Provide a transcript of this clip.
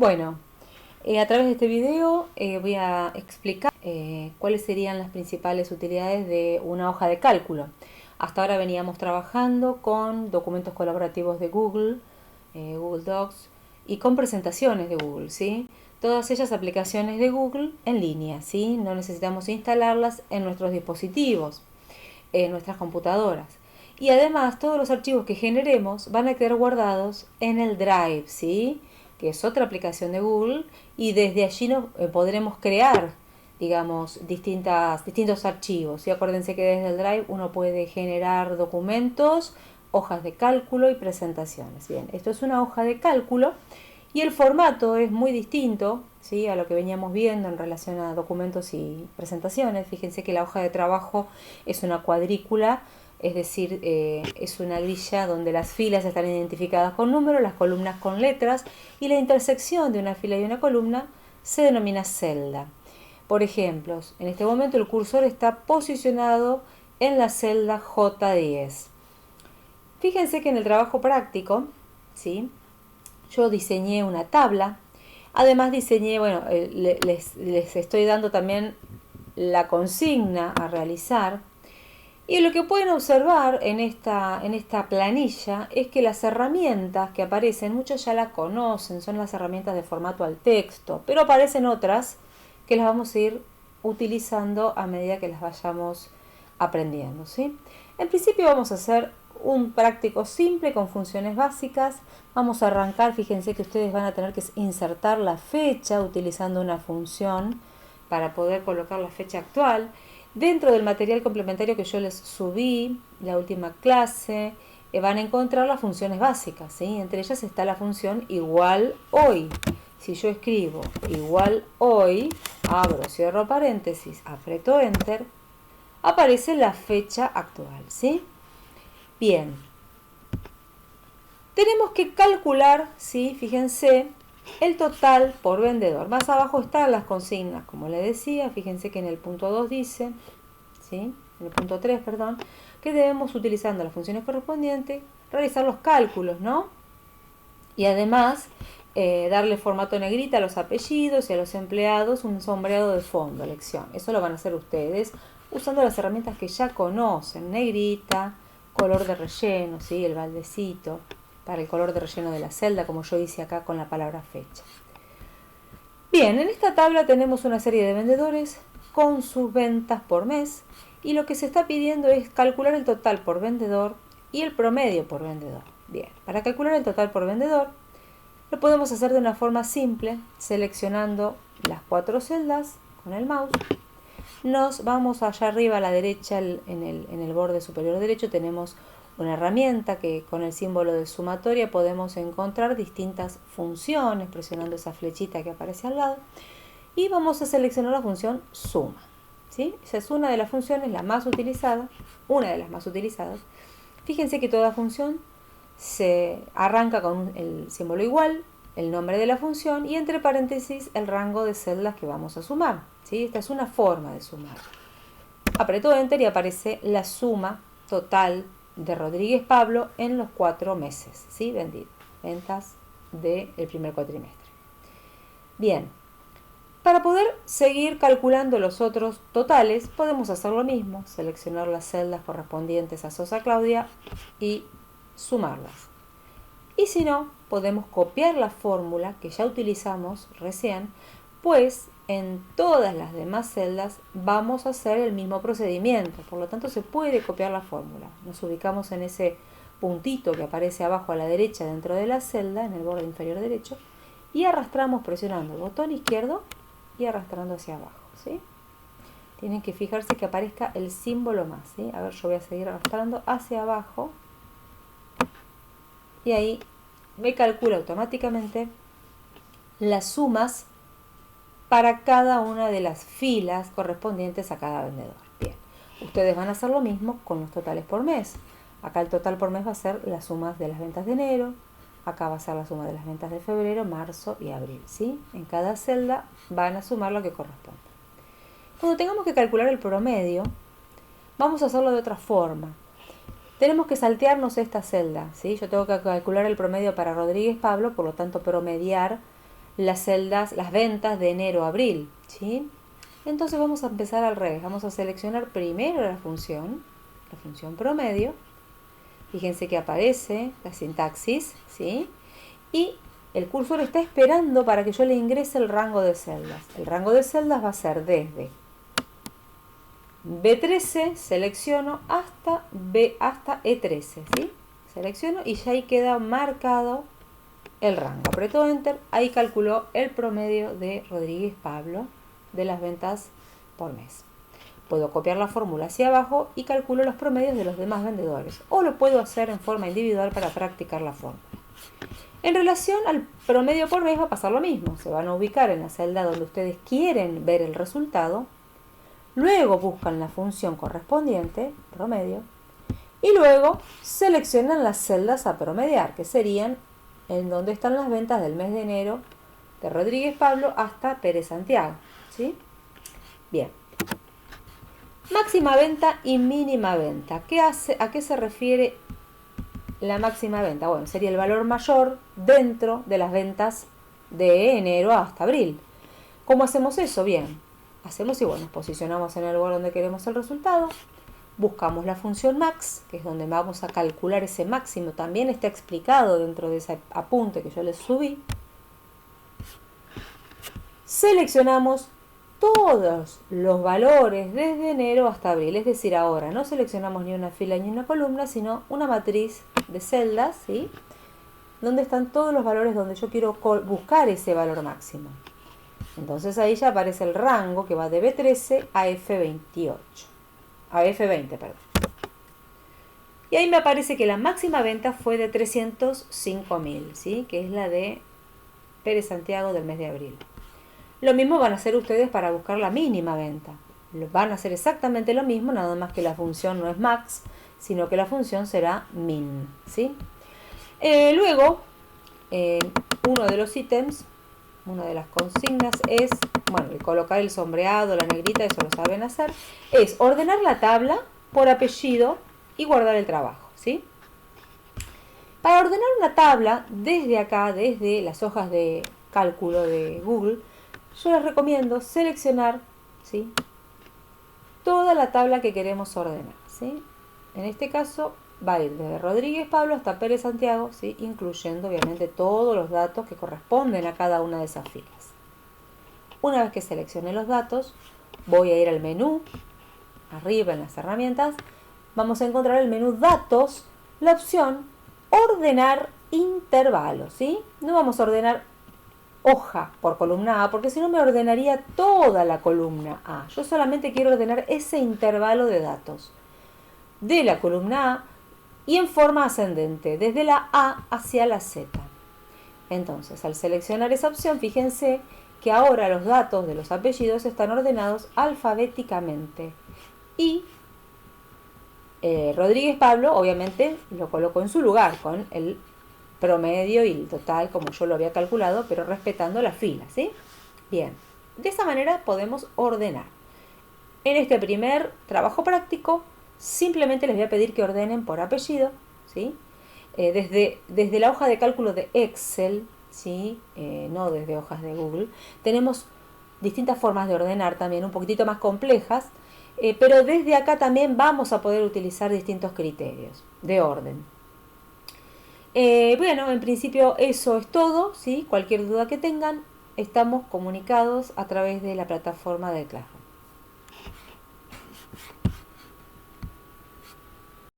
Bueno, a través de este video voy a explicar cuáles serían las principales utilidades de una hoja de cálculo. Hasta ahora veníamos trabajando con documentos colaborativos de Google, Google Docs, y con presentaciones de Google, ¿sí? Todas ellas aplicaciones de Google en línea, ¿sí? No necesitamos instalarlas en nuestros dispositivos, en nuestras computadoras. Y además todos los archivos que generemos van a quedar guardados en el Drive, ¿sí? Que es otra aplicación de Google, y desde allí podremos crear, digamos, distintos archivos. Y acuérdense que desde el Drive uno puede generar documentos, hojas de cálculo y presentaciones. Bien, esto es una hoja de cálculo y el formato es muy distinto, ¿sí?, a lo que veníamos viendo en relación a documentos y presentaciones. Fíjense que la hoja de trabajo es una cuadrícula, es decir, es una grilla donde las filas están identificadas con números, las columnas con letras, y la intersección de una fila y una columna se denomina celda. Por ejemplo, en este momento el cursor está posicionado en la celda J10. Fíjense que en el trabajo práctico, ¿sí?, yo diseñé una tabla. Además diseñé, bueno, les estoy dando también la consigna a realizar. Y lo que pueden observar en esta planilla es que las herramientas que aparecen, muchos ya las conocen, son las herramientas de formato al texto, pero aparecen otras que las vamos a ir utilizando a medida que las vayamos aprendiendo, ¿sí? En principio vamos a hacer un práctico simple con funciones básicas. Vamos a arrancar, fíjense que ustedes van a tener que insertar la fecha utilizando una función para poder colocar la fecha actual. Dentro del material complementario que yo les subí, la última clase, van a encontrar las funciones básicas, ¿sí? Entre ellas está la función igual hoy. Si yo escribo igual hoy, abro, cierro paréntesis, aprieto enter, aparece la fecha actual, ¿sí? Bien. Tenemos que calcular, ¿sí?, fíjense, el total por vendedor. Más abajo están las consignas, como les decía. Fíjense que en el punto 2 dice, ¿sí?, en el punto 3, perdón, que debemos, utilizando las funciones correspondientes, realizar los cálculos, ¿no? Y además darle formato negrita a los apellidos y a los empleados, un sombreado de fondo, elección. Eso lo van a hacer ustedes usando las herramientas que ya conocen: negrita, color de relleno, ¿sí?, el baldecito para el color de relleno de la celda, como yo hice acá con la palabra fecha. Bien, en esta tabla tenemos una serie de vendedores con sus ventas por mes, y lo que se está pidiendo es calcular el total por vendedor y el promedio por vendedor. Bien, para calcular el total por vendedor lo podemos hacer de una forma simple, seleccionando las 4 celdas con el mouse. Nos vamos allá arriba a la derecha, en el borde superior derecho tenemos una herramienta que con el símbolo de sumatoria podemos encontrar distintas funciones presionando esa flechita que aparece al lado, y vamos a seleccionar la función suma, ¿sí? Esa es una de las funciones, la más utilizada, una de las más utilizadas. Fíjense que toda función se arranca con el símbolo igual, el nombre de la función y entre paréntesis el rango de celdas que vamos a sumar, ¿sí? Esta es una forma de sumar. Aprieto enter y aparece la suma total de Rodríguez Pablo en los 4 meses, ¿sí?, vendido, ventas del primer cuatrimestre. Bien, para poder seguir calculando los otros totales podemos hacer lo mismo, seleccionar las celdas correspondientes a Sosa Claudia y sumarlas. Y si no, podemos copiar la fórmula que ya utilizamos recién, pues en todas las demás celdas vamos a hacer el mismo procedimiento. Por lo tanto, se puede copiar la fórmula. Nos ubicamos en ese puntito que aparece abajo a la derecha dentro de la celda, en el borde inferior derecho, y arrastramos presionando el botón izquierdo y arrastrando hacia abajo, ¿sí? Tienen que fijarse que aparezca el símbolo más, ¿sí? A ver, yo voy a seguir arrastrando hacia abajo y ahí me calcula automáticamente las sumas para cada una de las filas correspondientes a cada vendedor. Bien, ustedes van a hacer lo mismo con los totales por mes. Acá el total por mes va a ser las sumas de las ventas de enero, acá va a ser la suma de las ventas de febrero, marzo y abril, ¿sí? En cada celda van a sumar lo que corresponde. Cuando tengamos que calcular el promedio, vamos a hacerlo de otra forma. Tenemos que saltearnos esta celda, ¿sí? Yo tengo que calcular el promedio para Rodríguez Pablo, por lo tanto promediar las celdas, las ventas de enero a abril, ¿sí? Entonces vamos a empezar al revés. Vamos a seleccionar primero la función promedio. Fíjense que aparece la sintaxis, ¿sí? Y el cursor está esperando para que yo le ingrese el rango de celdas. El rango de celdas va a ser desde B13, selecciono hasta E13, ¿sí? Selecciono y ya ahí queda marcado el rango. Aprieto Enter, ahí calculó el promedio de Rodríguez Pablo de las ventas por mes. Puedo copiar la fórmula hacia abajo y calculo los promedios de los demás vendedores. O lo puedo hacer en forma individual para practicar la fórmula. En relación al promedio por mes va a pasar lo mismo. Se van a ubicar en la celda donde ustedes quieren ver el resultado. Luego buscan la función correspondiente, promedio. Y luego seleccionan las celdas a promediar, que serían en donde están las ventas del mes de enero de Rodríguez Pablo hasta Pérez Santiago, ¿sí? Bien. Máxima venta y mínima venta. ¿A qué se refiere la máxima venta? Bueno, sería el valor mayor dentro de las ventas de enero hasta abril. ¿Cómo hacemos eso? Bien, hacemos igual, nos posicionamos en el lugar donde queremos el resultado, buscamos la función max, que es donde vamos a calcular ese máximo, también está explicado dentro de ese apunte que yo les subí. Seleccionamos todos los valores desde enero hasta abril, es decir, ahora no seleccionamos ni una fila ni una columna, sino una matriz de celdas, ¿sí? Donde están todos los valores donde yo quiero buscar ese valor máximo. Entonces ahí ya aparece el rango que va de B13 a F28, a F20, perdón. Y ahí me aparece que la máxima venta fue de 305.000, ¿sí? Que es la de Pérez Santiago del mes de abril. Lo mismo van a hacer ustedes para buscar la mínima venta. Van a hacer exactamente lo mismo, nada más que la función no es max, sino que la función será min, ¿sí? Luego, uno de los ítems, una de las consignas es, bueno, colocar el sombreado, la negrita, eso lo saben hacer, es ordenar la tabla por apellido y guardar el trabajo, ¿sí? Para ordenar una tabla, desde acá, desde las hojas de cálculo de Google, yo les recomiendo seleccionar, ¿sí?, toda la tabla que queremos ordenar, ¿sí? En este caso va a ir desde Rodríguez Pablo hasta Pérez Santiago, ¿sí?, incluyendo obviamente todos los datos que corresponden a cada una de esas filas. Una vez que seleccione los datos, voy a ir al menú, arriba en las herramientas, vamos a encontrar el menú Datos, la opción Ordenar intervalos, ¿sí? No vamos a ordenar hoja por columna A, porque si no me ordenaría toda la columna A. Yo solamente quiero ordenar ese intervalo de datos de la columna A y en forma ascendente, desde la A hacia la Z. Entonces, al seleccionar esa opción, fíjense que ahora los datos de los apellidos están ordenados alfabéticamente. Y Rodríguez Pablo, obviamente, lo coloco en su lugar con el promedio y el total como yo lo había calculado, pero respetando la fila, ¿sí? Bien, de esa manera podemos ordenar. En este primer trabajo práctico, simplemente les voy a pedir que ordenen por apellido, ¿sí? Desde la hoja de cálculo de Excel, ¿sí? No desde hojas de Google, tenemos distintas formas de ordenar también, un poquitito más complejas, pero desde acá también vamos a poder utilizar distintos criterios de orden. Bueno, en principio eso es todo, ¿sí? Cualquier duda que tengan, estamos comunicados a través de la plataforma de Classroom.